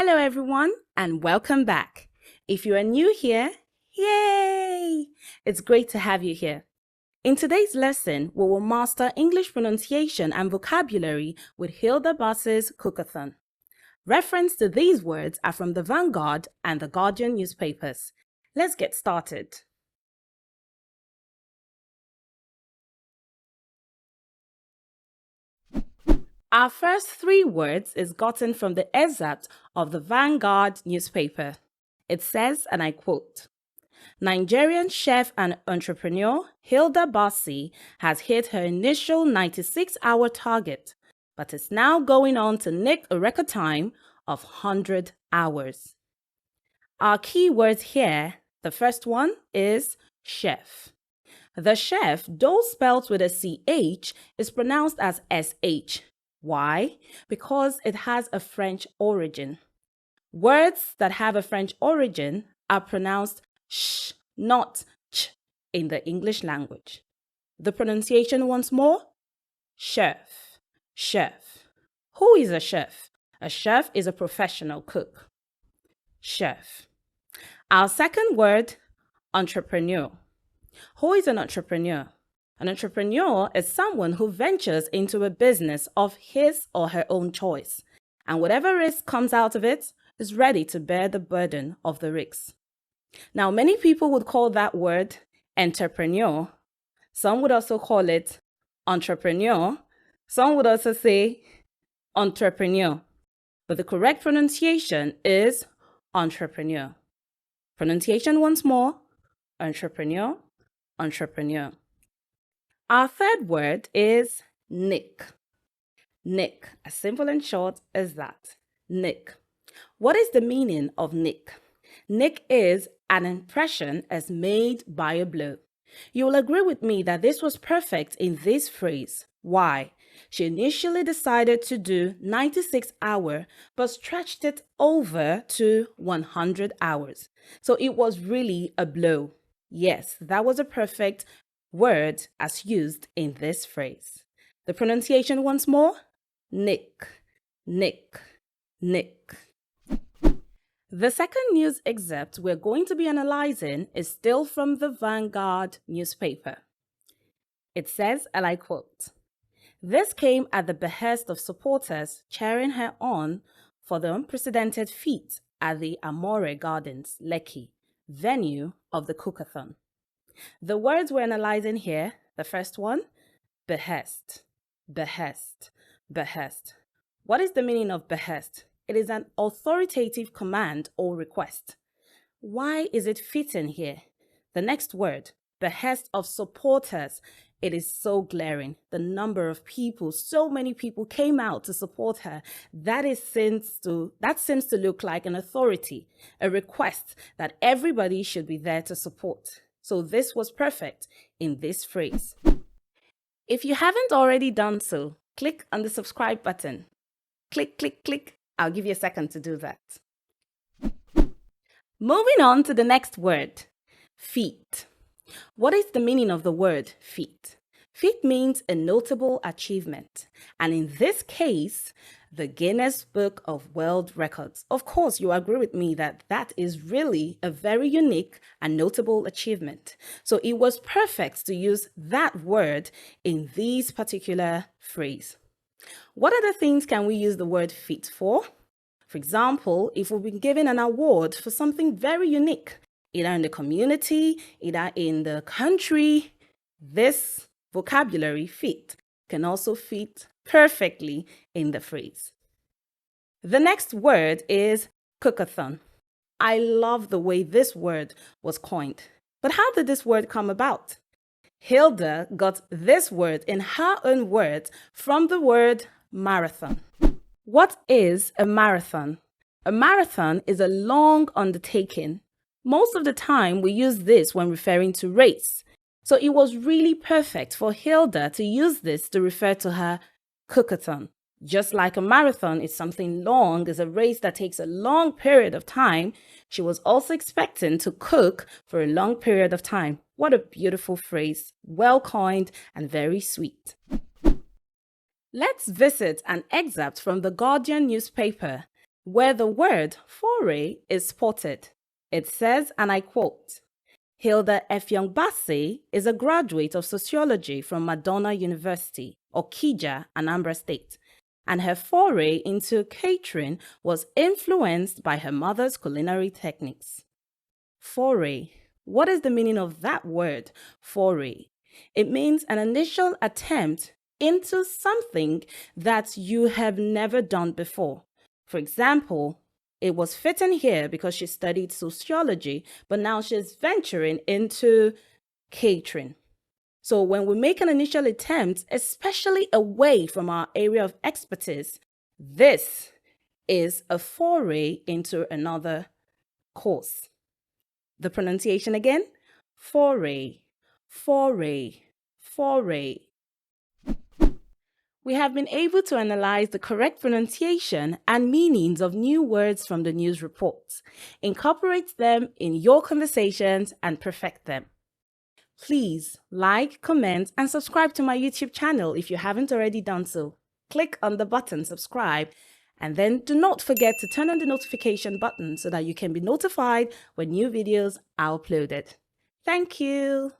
Hello everyone and welcome back. If you are new here, yay! It's great to have you here. In today's lesson, we will master English pronunciation and vocabulary with Hilda Baci's Cook-a-thon. Reference to these words are from the Vanguard and the Guardian newspapers. Let's get started. Our first three words is gotten from the excerpt of the Vanguard newspaper. It says, and I quote, Nigerian chef and entrepreneur Hilda Baci has hit her initial 96-hour target, but is now going on to nick a record time of 100 hours. Our key words here, the first one is chef. The chef, though spelled with a CH, is pronounced as SH. Why? Because it has a French origin. Words that have a French origin are pronounced sh, not ch, in the English language. The pronunciation once more, chef, chef. Who is a chef? A chef is a professional cook. Chef. Our second word, entrepreneur. Who is an entrepreneur? An entrepreneur is someone who ventures into a business of his or her own choice, and whatever risk comes out of it is ready to bear the burden of the risks. Now, many people would call that word entrepreneur. Some would also call it entrepreneur. Some would also say entrepreneur. But the correct pronunciation is entrepreneur. Pronunciation once more, entrepreneur, entrepreneur. Our third word is nick. Nick, as simple and short as that. Nick. What is the meaning of nick? Nick is an impression as made by a blow. You will agree with me that this was perfect in this phrase. Why? She initially decided to do 96 hours, but stretched it over to 100 hours. So it was really a blow. Yes, that was a perfect word as used in this phrase. The pronunciation once more, nick, nick, nick. The second news excerpt we're going to be analyzing is still from the Vanguard newspaper. It says, and I quote, This came at the behest of supporters cheering her on for the unprecedented feat at the Amore Gardens, Lekki, venue of the Cook-a-thon. The words we're analyzing here, the first one, behest, behest, behest. What is the meaning of behest? It is an authoritative command or request. Why is it fitting here? The next word, behest of supporters. It is so glaring. The number of people, so many people came out to support her. That seems to look like an authority, a request that everybody should be there to support. So this was perfect in this phrase. If you haven't already done so, click on the subscribe button. Click, click, click. I'll give you a second to do that. Moving on to the next word, feat. What is the meaning of the word feat? Feat means a notable achievement, and in this case, the Guinness Book of World Records. Of course, you agree with me that that is really a very unique and notable achievement. So it was perfect to use that word in this particular phrase. What other things can we use the word feat for? For example, if we've been given an award for something very unique, either in the community, either in the country, this vocabulary feat can also fit perfectly in the phrase. The next word is Cook-a-thon. I love the way this word was coined. But how did this word come about? Hilda got this word in her own words from the word marathon. What is a marathon? A marathon is a long undertaking. Most of the time, we use this when referring to race. So it was really perfect for Hilda to use this to refer to her Cook-a-thon. Just like a marathon is something long, is a race that takes a long period of time, she was also expecting to cook for a long period of time. What a beautiful phrase, well coined and very sweet. Let's visit an excerpt from the Guardian newspaper. where the word foray is spotted. It says, and I quote, Hilda Baci is a graduate of sociology from Madonna University, Okija, Anambra State, and her foray into catering was influenced by her mother's culinary techniques. Foray. What is the meaning of that word, foray? It means an initial attempt into something that you have never done before. For example, it was fitting here because she studied sociology, but now she's venturing into catering. So when we make an initial attempt, especially away from our area of expertise, this is a foray into another course. The pronunciation again, foray, foray, foray. We have been able to analyze the correct pronunciation and meanings of new words from the news reports, incorporate them in your conversations, and perfect them. Please like, comment, and subscribe to my YouTube channel if you haven't already done so. Click on the button subscribe, and then do not forget to turn on the notification button so that you can be notified when new videos are uploaded. Thank you.